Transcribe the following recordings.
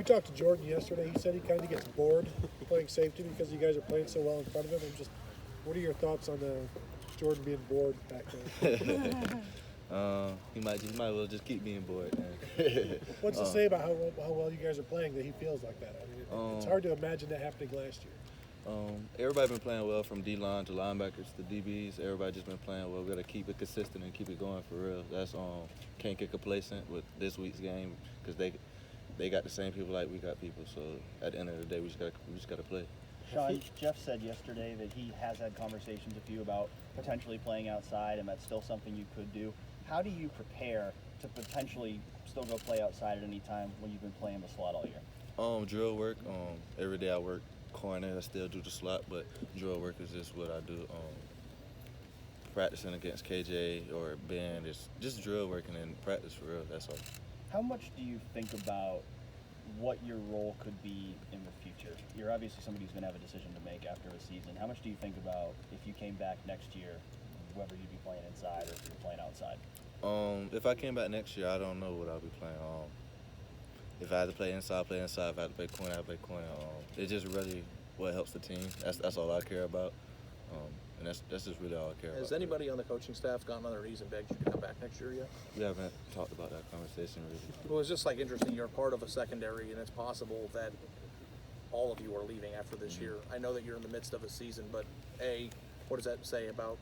We talked to Jordan yesterday. He said he kind of gets bored playing safety because you guys are playing so well in front of him. What are your thoughts on Jordan being bored back there? He might as well just keep being bored, man. What's to say about how well you guys are playing that he feels like that? I mean, it's hard to imagine that happening last year. Everybody been playing well from D-line to linebackers to DBs. Everybody just been playing well. We got to keep it consistent and keep it going for real. That's can't get complacent with this week's game because they got the same people like we got people. So at the end of the day, we just got to play. Shaun, Jeff said yesterday that he has had conversations with you about potentially playing outside, and that's still something you could do. How do you prepare to potentially still go play outside at any time when you've been playing the slot all year? Drill work. Every day I work corner. I still do the slot, but drill work is just what I do. Practicing against KJ or Ben, it's just drill working and practice for real. That's all. How much do you think about what your role could be in the future? You're obviously somebody who's going to have a decision to make after a season. How much do you think about if you came back next year, whether you'd be playing inside or if you're playing outside? If I came back next year, I don't know what I'll be playing. If I had to play inside, play inside. If I had to play corner, I play corner. It's just really what helps the team. That's all I care about. And that's just really all I care about. Has anybody on the coaching staff gotten on their knees and begged you to come back next year yet? We haven't talked about that conversation really. Well, it's just interesting. You're part of a secondary, and it's possible that all of you are leaving after this year. I know that you're in the midst of a season, but A, what does that say about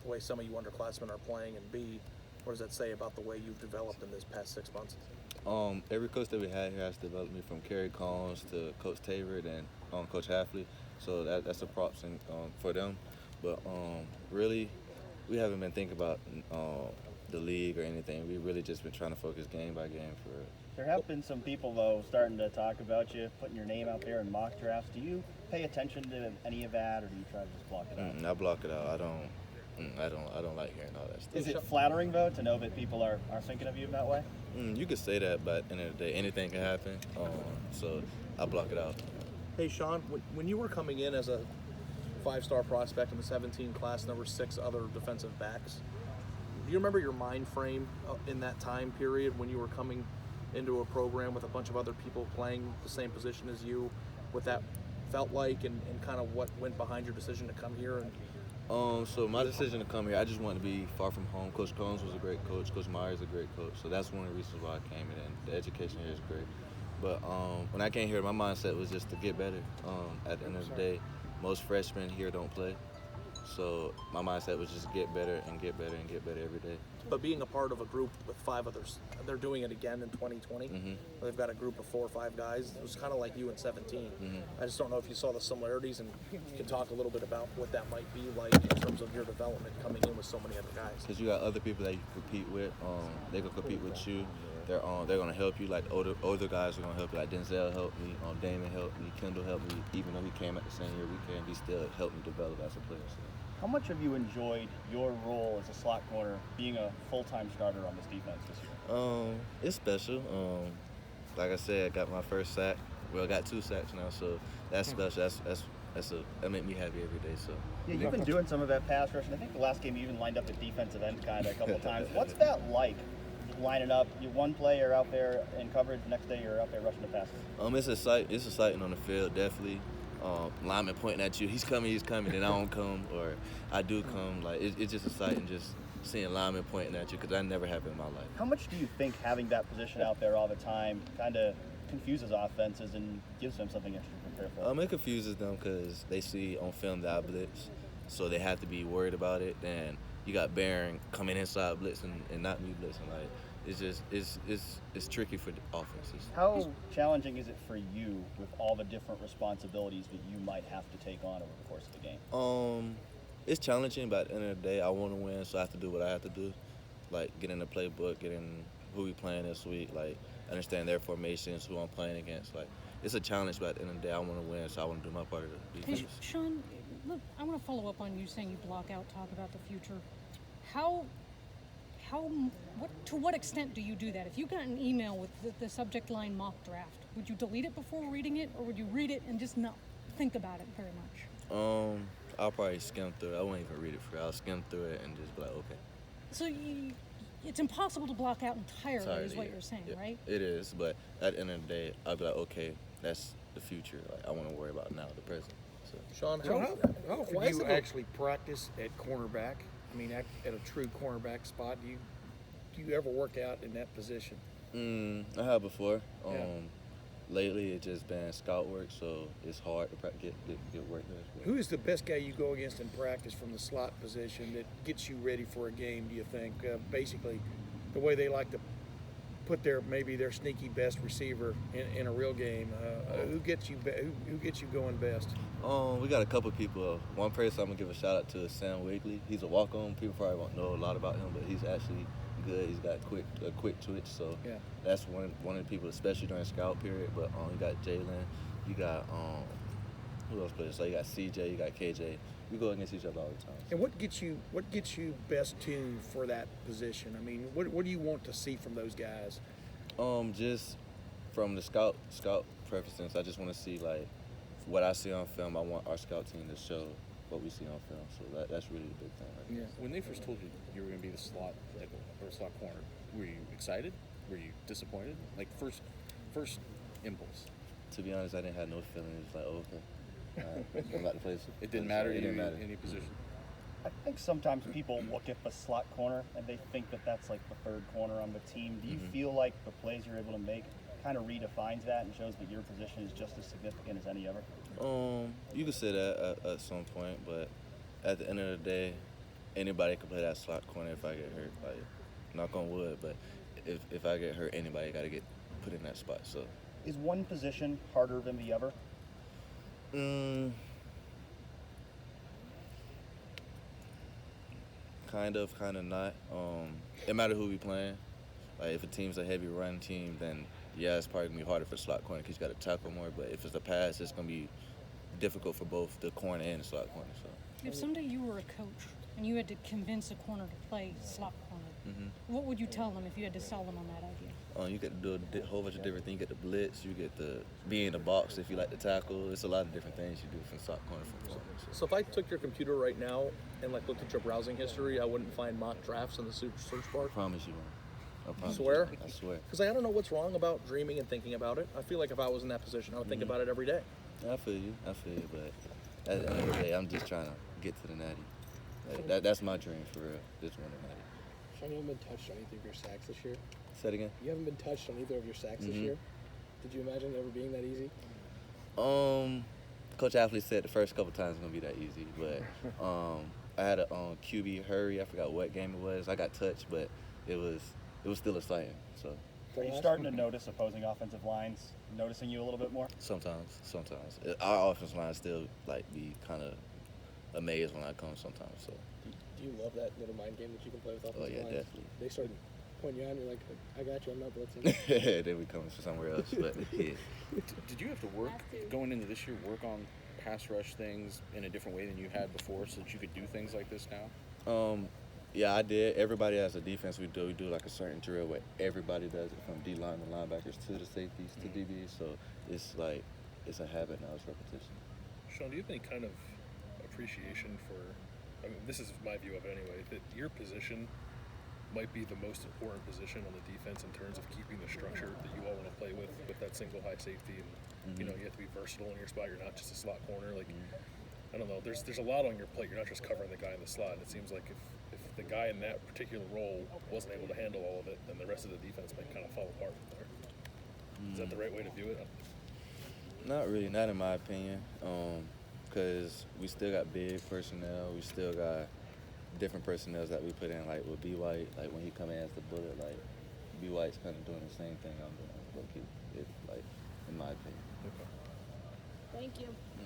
the way some of you underclassmen are playing, and B, what does that say about the way you've developed in this past 6 months? Every coach that we had here has developed me, from Kerry Collins to Coach Taylor and Coach Halfley. So that's a props for them. But really, we haven't been thinking about the league or anything. We've really just been trying to focus game by game for real. There have been some people, though, starting to talk about you, putting your name out there in mock drafts. Do you pay attention to any of that, or do you try to just block it out? I block it out. I don't like hearing all that stuff. Is it flattering, though, to know that people are thinking of you that way? You could say that, but at the end of the day, anything can happen. So I block it out. Hey, Shaun, when you were coming in as a five-star prospect in the 17 class, and there were 6 other defensive backs, do you remember your mind frame in that time period when you were coming into a program with a bunch of other people playing the same position as you, what that felt like and kind of what went behind your decision to come here? So my decision to come here, I just wanted to be far from home. Coach Combs was a great coach. Coach Myers is a great coach. So that's one of the reasons why I came in. The education here is great. But when I came here, my mindset was just to get better. At the end of the day, most freshmen here don't play. So my mindset was just get better and get better and get better every day. But being a part of a group with 5 others, they're doing it again in 2020. They've got a group of 4 or 5 guys. It was kind of like you in 17. I just don't know if you saw the similarities, and you can talk a little bit about what that might be like in terms of your development coming in with so many other guys. Because you got other people that you can compete with. They can compete with you. They're going to help you. Like older guys are going to help you. Like Denzel helped me. Damon helped me. Kendall helped me. Even though he came at the same year we came, he still helped me develop as a player. So. How much have you enjoyed your role as a slot corner, being a full-time starter on this defense this year? It's special. Like I said, I got my first sack. Well, I got 2 sacks now, so that's special. That make me happy every day. So yeah, you've been doing some of that pass rush, and I think the last game you even lined up at defensive end kind of a couple of times. What's that like? Lining up, you one play you're out there in coverage, the next day you're out there rushing the passes. It's exciting on the field, definitely. Lineman pointing at you, he's coming, and I don't come, or I do come. Like it's just exciting just seeing linemen pointing at you, because that never happened in my life. How much do you think having that position out there all the time kind of confuses offenses and gives them something extra to prepare for? It confuses them because they see on film that I blitz, so they have to be worried about it. Then you got Barron coming inside blitzing and not me blitzing. Like it's tricky for the offenses. How challenging is it for you with all the different responsibilities that you might have to take on over the course of the game? It's challenging, but at the end of the day, I want to win, so I have to do what I have to do. Like get in the playbook, get in who we playing this week, like understand their formations, who I'm playing against. Like it's a challenge, but at the end of the day, I want to win, so I want to do my part of the defense. Hey, Shaun, look, I want to follow up on you saying you block out, talk about the future. To what extent do you do that? If you got an email with the subject line mock draft, would you delete it before reading it, or would you read it and just not think about it very much? I'll probably skim through it. I won't even read it for you. I'll skim through it and just be like, okay. So it's impossible to block out entirely, is what yeah. you're saying, Yeah, right? It is, but at the end of the day, I'll be like, okay, that's the future. Like, I want to worry about now, the present. So. Sean, So how why often is do you it actually practice at cornerback? I mean, at a true cornerback spot, do you ever work out in that position? I have before. Yeah. Lately, it's just been scout work, so it's hard to get work there. Who is the best guy you go against in practice from the slot position that gets you ready for a game, do you think? Basically, the way they like to put their sneaky best receiver in a real game. Who gets you going best? We got a couple people. One person I'm gonna give a shout out to is Shaun Wade. He's a walk-on. People probably won't know a lot about him, but he's actually good. He's got a quick twitch, so Yeah. that's one of the people, especially during scout period. But you got Jalen, you got who else plays? So you got CJ, you got KJ. We go against each other all the time. And what gets you best tuned for that position? I mean, what do you want to see from those guys? Just from the scout preferences, I just want to see like what I see on film. I want our scout team to show what we see on film. So that's really the big thing. Right? Yeah. When they first told you you were going to be the slot nickel or slot corner, were you excited? Were you disappointed? Like first impulse. To be honest, I didn't have no feeling. It was like, oh, okay. I'm about to play. It didn't matter. It didn't matter. Any position. I think sometimes people look at the slot corner and they think that that's like the third corner on the team. Do you feel like the plays you're able to make kind of redefines that and shows that your position is just as significant as any other? You could say that at some point, but at the end of the day, anybody can play that slot corner if I get hurt. Like, knock on wood, but if I get hurt, anybody got to get put in that spot. So. Is one position harder than the other? Kind of not. It matter who we playing. Like if a team's a heavy run team, then yeah, it's probably gonna be harder for slot corner because you got to tackle more. But if it's a pass, it's gonna be difficult for both the corner and the slot corner. So. If someday you were a coach and you had to convince a corner to play slot corner, what would you tell them if you had to sell them on that idea? You get to do a whole bunch of different things. You get the blitz, you get to be in the box if you like to tackle. It's a lot of different things you do from slot corner. So if I took your computer right now and like looked at your browsing history, I wouldn't find mock drafts in the search bar. I promise you won't. I promise Swear? You. I swear. Because I don't know what's wrong about dreaming and thinking about it. I feel like if I was in that position, I would think about it every day. I feel you, but at the end of the day, I'm just trying to get to the natty. Like, that's my dream for real, just win the natty. Shaun, you haven't been touched on either of your sacks this year. Say it again? You haven't been touched on either of your sacks this year. Did you imagine it ever being that easy? Coach Athlete said the first couple times it's gonna be that easy, but I had a QB hurry. I forgot what game it was. I got touched, but it was still exciting. So. Are you starting to notice opposing offensive lines noticing you a little bit more? Sometimes. Our offensive line still like be kind of amazed when I come sometimes. So. Do you love that little mind game that you can play with offensive Oh yeah, lines? definitely. They start pointing you out and you're like, I got you, I'm not blitzing. Then we come from somewhere else, but yeah. Did you have to work going into this year? Work on pass rush things in a different way than you had before, so that you could do things like this now? Yeah, I did. Everybody has a defense we do like a certain drill where everybody does it, from D-line to linebackers to the safeties to DBs. So it's like it's a habit now. It's repetition. Shaun, do you have any kind of appreciation for, I mean, this is my view of it anyway, that your position might be the most important position on the defense in terms of keeping the structure that you all want to play with that single high safety, and you know, you have to be versatile in your spot. You're not just a slot corner. Like, I don't know, there's a lot on your plate. You're not just covering the guy in the slot. And it seems like if the guy in that particular role wasn't able to handle all of it, then the rest of the defense might kind of fall apart from there. Is that the right way to view it? Not really, not in my opinion. Because we still got big personnel. We still got different personnel that we put in, like with B. White. Like when he come in as the bullet, like B. White's kind of doing the same thing I'm doing. Like in my opinion. Okay. Thank you.